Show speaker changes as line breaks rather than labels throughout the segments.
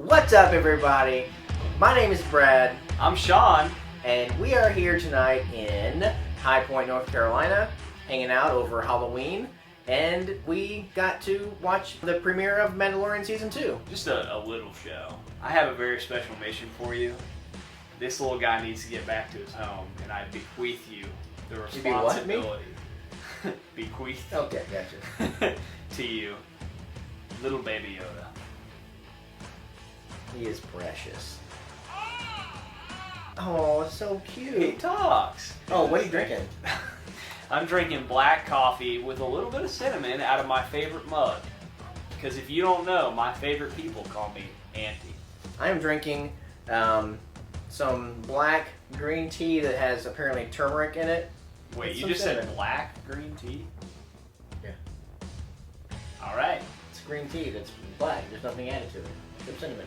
What's up, everybody? My name is Brad.
I'm Sean.
And we are here tonight in High Point, North Carolina, hanging out over Halloween. And we got to watch the premiere of Mandalorian Season 2.
Just a little show. I have a very special mission for you. This little guy needs to get back to his home, and I bequeath you the responsibility. Bequeath.
Okay, gotcha.
To you, little baby Yoda.
He is precious. Oh, it's so cute.
He talks.
Oh, what are you drinking?
I'm drinking black coffee with a little bit of cinnamon out of my favorite mug. Because if you don't know, my favorite people call me Auntie.
I'm drinking some black green tea that has apparently turmeric in it.
Wait, you just said black green tea?
Yeah.
Alright.
It's green tea that's black. There's nothing added to it. There's cinnamon.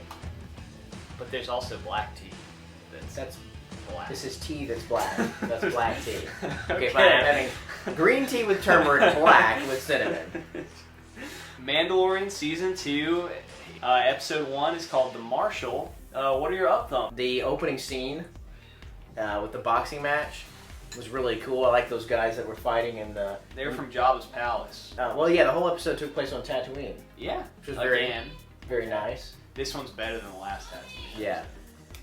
But there's also black tea.
That's
black.
This is tea that's black. That's black tea. Okay,
Okay.
fine. I'm having green tea with turmeric, black with cinnamon.
Mandalorian Season 2, Episode 1 is called The Marshal. What are your up thumbs?
The opening scene with the boxing match was really cool. I like those guys that were fighting in the...
They were from Jabba's palace.
Well, yeah, the whole episode took place on Tatooine.
Yeah,
which was very nice.
This one's better than the last Tatooine.
Yeah.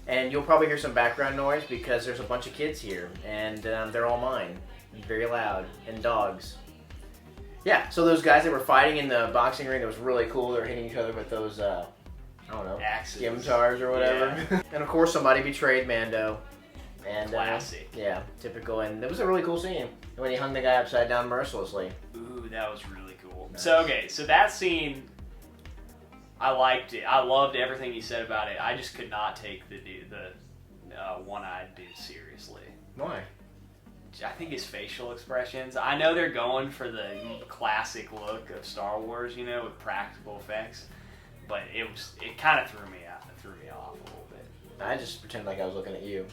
And you'll probably hear some background noise because there's a bunch of kids here, and they're all mine. Very loud. And dogs. Yeah, so those guys that were fighting in the boxing ring, it was really cool. They were hitting each other with those, I don't know,
axes,
scimitars or whatever.
Yeah.
And of course, somebody betrayed Mando. And
classic.
Yeah, typical. And it was a really cool scene when he hung the guy upside down mercilessly.
Ooh, that was really cool.
Nice.
So that scene, I liked it. I loved everything he said about it. I just could not take the one-eyed dude seriously.
Why?
I think his facial expressions. I know they're going for the classic look of Star Wars, you know, with practical effects, but it kind of threw me off a little bit.
I just pretended like I was looking at you.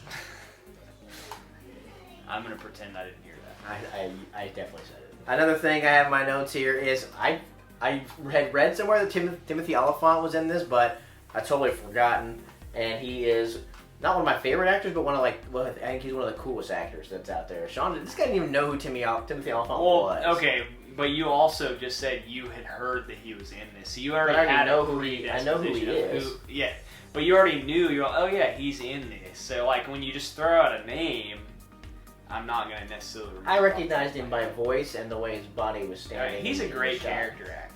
I'm gonna pretend I didn't hear that.
I definitely said it. Another thing I have in my notes here is I had read somewhere that Timothy Elephant was in this, but I totally forgotten. And he is not one of my favorite actors, but I think he's one of the coolest actors that's out there. Sean, this guy didn't even know who Timothy Elephant was.
Okay, but you also just said you had heard that he was in this, so you already
I know
who
he is.
Yeah, but you already knew. Oh yeah, he's in this. So like when you just throw out a name, I'm not gonna necessarily remember.
I recognized him by voice and the way his body was standing.
He's a great character actor.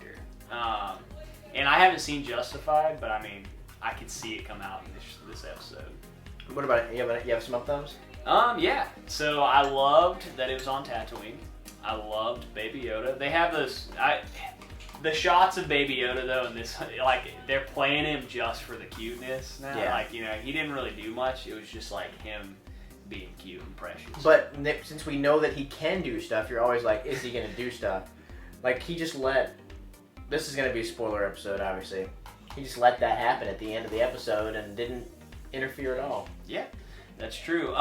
And I haven't seen Justified, but I mean, I could see it come out in this episode.
What about it? You have some up thumbs?
Yeah. So I loved that it was on Tatooine. I loved Baby Yoda. They have the shots of Baby Yoda though, in this, like they're playing him just for the cuteness now.
Yeah.
Like, you know, he didn't really do much. It was just like him being cute and precious.
But since we know that he can do stuff, you're always like, is he gonna do stuff? Like he just let. This is gonna be a spoiler episode, obviously. He just let that happen at the end of the episode and didn't interfere at all.
Yeah, that's true.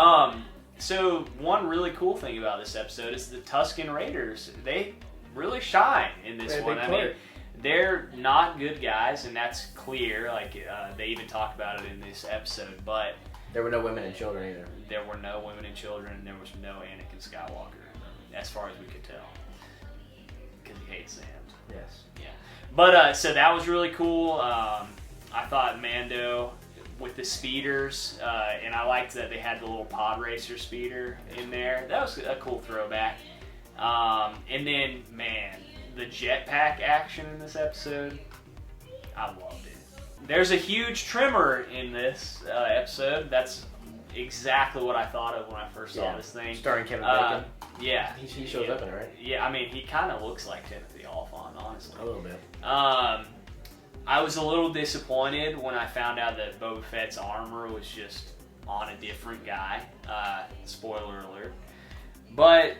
So one really cool thing about this episode is the Tusken Raiders. They really shine in this one. I mean, they're not good guys, and that's clear. Like they even talk about it in this episode. But
there were no women and children either.
There were no women and children. There was no Anakin Skywalker, as far as we could tell, because he hates sand.
Yes.
Yeah. But so that was really cool. I thought Mando with the speeders, and I liked that they had the little pod racer speeder in there. That was a cool throwback. And then, man, the jetpack action in this episode, I loved it. There's a huge trimmer in this episode. That's exactly what I thought of when I first saw this thing.
Starring Kevin Bacon.
Yeah.
He shows up in it, right?
Yeah, I mean, he kind of looks like Timothy Elephant, honestly.
A little bit.
I was a little disappointed when I found out that Boba Fett's armor was just on a different guy. Spoiler alert. But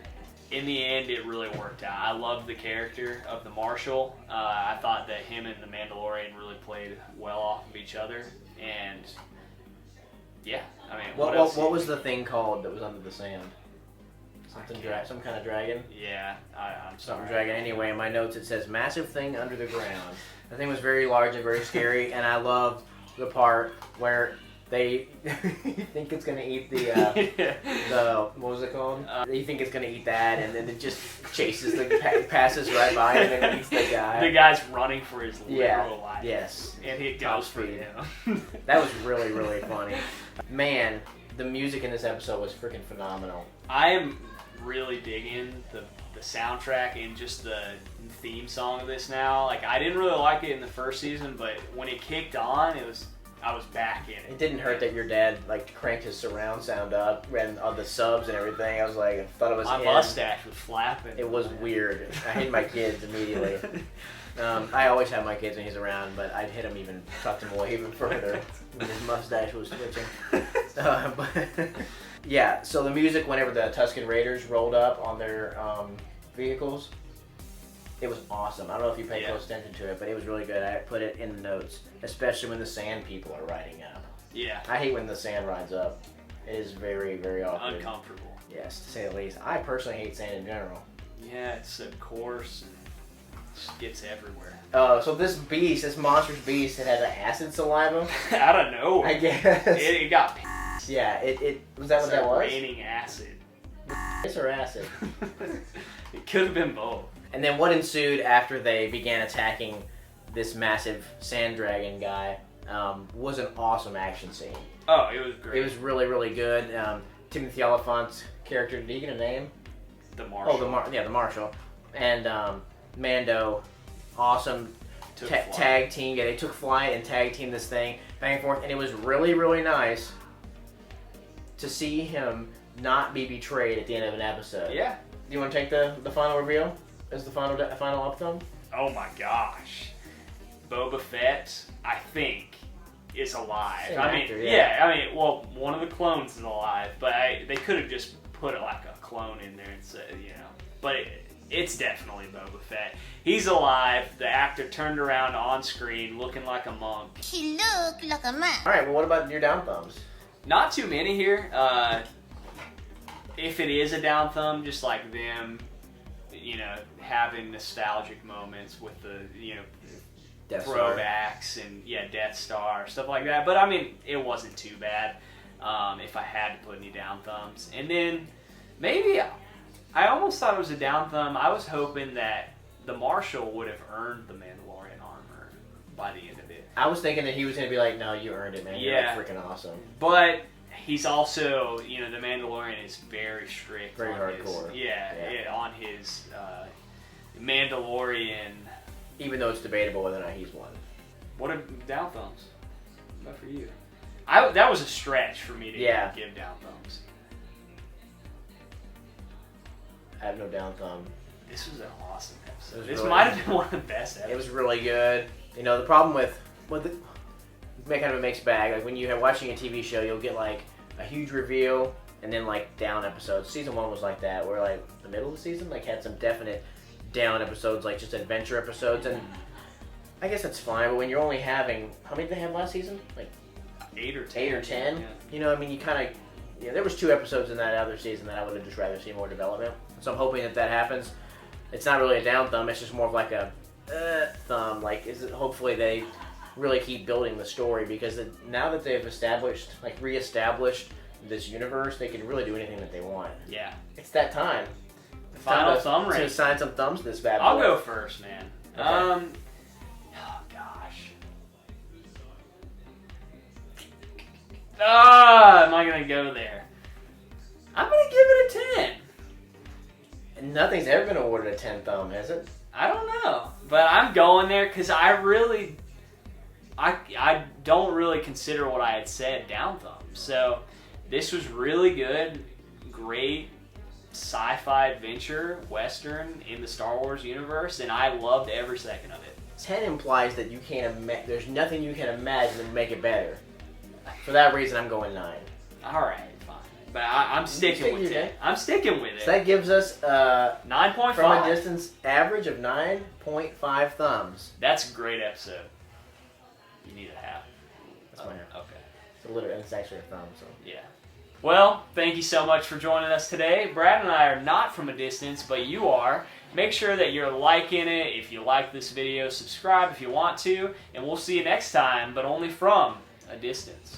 in the end, it really worked out. I loved the character of the Marshal. I thought that him and the Mandalorian really played well off of each other. And yeah, I mean,
what was the thing called that was under the sand? Some kind of dragon?
Yeah, I'm sorry.
Something dragon. Anyway, in my notes it says massive thing under the ground. The thing was very large and very scary, and I loved the part where they think it's gonna eat the what was it called? They think it's gonna eat that, and then it just chases passes right by him and eats the guy.
The guy's running for his literal life.
Yes.
And it goes for him.
That was really, really funny. Man, the music in this episode was freaking phenomenal.
I am really digging the soundtrack and just the theme song of this now. Like, I didn't really like it in the first season, but when it kicked on, I was back in it.
It didn't hurt that your dad cranked his surround sound up, ran on the subs and everything. I was like, I thought it was
my mustache was flapping.
It was weird. I hit my kids immediately. I always have my kids when he's around, but I'd hit him even, tucked him away even further when his mustache was twitching. Yeah, so the music, whenever the Tusken Raiders rolled up on their vehicles, it was awesome. I don't know if you paid close attention to it, but it was really good. I put it in the notes, especially when the sand people are riding up.
Yeah.
I hate when the sand rides up. It is very, very awkward.
Uncomfortable.
Yes, to say the least. I personally hate sand in general.
Yeah, it's coarse and just gets everywhere.
So this monstrous beast, it has an acid saliva.
I don't know.
I guess.
It got pissed.
Yeah, it was that what that was?
Raining acid.
Piss or acid?
It could have been both.
And then what ensued after they began attacking this massive sand dragon guy was an awesome action scene.
Oh, it was great.
It was really, really good. Timothy Elephant's character, did he get a name?
The Marshal.
Oh, the Marshal. And Mando, awesome tag team. Yeah, they took flight and tag teamed this thing back and forth. And it was really, really nice to see him not be betrayed at the end of an episode.
Yeah.
Do you want to take the final reveal as the final up thumb?
Oh my gosh. Boba Fett, I think, is alive.
Same
I mean,
actor,
well, one of the clones is alive, but they could have just put like a clone in there and said, but it's definitely Boba Fett. He's alive. The actor turned around on screen looking like a monk.
He looked like a man.
All right, well, what about your down thumbs?
Not too many here. If it is a down thumb, just like them, having nostalgic moments with the,
Death
throwbacks
Star.
and Death Star, stuff like that. But I mean, it wasn't too bad. If I had to put any down thumbs, and then maybe I almost thought it was a down thumb. I was hoping that the Marshal would have earned the Mandalorian armor by the end of it.
I was thinking that he was going to be like, no, you earned it, man. You're freaking awesome.
But he's also, the Mandalorian is very strict.
Very
on
hardcore.
On his Mandalorian.
Even though it's debatable whether or not he's one.
What a down thumbs. What for you? That was a stretch for me to give down thumbs.
I have no down thumb.
This was an awesome episode.
This
This might have been one of the best episodes.
It was really good. The problem with kind of a mixed bag. Like when you're watching a TV show, you'll get like a huge reveal and then like down episodes. Season 1 was like that, where like the middle of the season had some definite down episodes, like just adventure episodes, and I guess that's fine. But when you're only having, how many did they have last season? Like
8 or 10.
8 or 10.
Yeah.
You kind of. There was 2 episodes in that other season that I would have just rather seen more development. So I'm hoping that happens. It's not really a down thumb. It's just more of like a thumb. Hopefully they really keep building the story, because now that they've reestablished this universe, they can really do anything that they want.
Yeah.
It's that time.
The final thumb
to
ranking.
assign some thumbs to this bad boy.
I'll go first, man.
Okay.
Oh gosh. Am I gonna go there? I'm gonna give it a 10.
Nothing's ever been awarded a 10 thumb, has it?
I don't know, but I'm going there because I don't really consider what I had said down thumb. So this was really good, great sci-fi adventure western in the Star Wars universe, and I loved every second of it.
10 implies that you can't there's nothing you can imagine that would make it better. For that reason, I'm going 9.
All right, fine, but I'm sticking with it. I'm sticking with it.
So that gives us
9.5
from a distance average of 9.5 thumbs.
That's a great episode. You need a half.
That's my half.
Okay.
It's a liter, and it's actually a thumb. So
yeah. Well, thank you so much for joining us today. Brad and I are not from a distance, but you are. Make sure that you're liking it. If you like this video, subscribe if you want to, and we'll see you next time, but only from a distance.